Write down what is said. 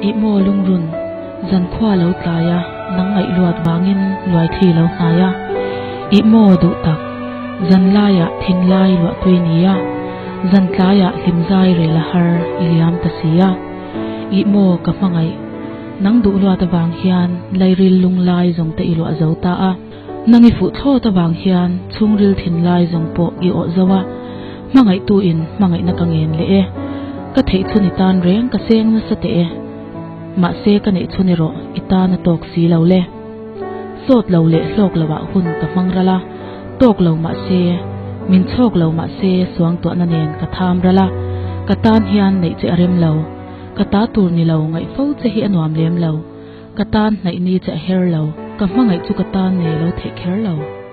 i mo lung run zan khwa lo tlaya nang ngai luat wangin luai thi lo hnaya i mo du tak zan laya thin lai lo tuinia zan tlaya hlimzai re la har iliam tasia i mo ka mangai nang du luat awang hian lairil lung lai zong te ilo zauta a nangi fu tho ta wang hian chungril thin lai zong po i o zawa mangai tu in mangai na kangen le e ka thei chuni tan reng ka seng na sa te e ma se ka nei chuni ro itana tok si lo le sot lo le hlok lawa hun ka mangrala tok lo ma se min chok lo ma se suang to na nen ka tham rala ka tan hian nei che arem lo ka ta tur ni lo ngai fo che hi anuam lem lo ka tan nei ni che her lo ka mangai chu ka tan ne lo the kher lo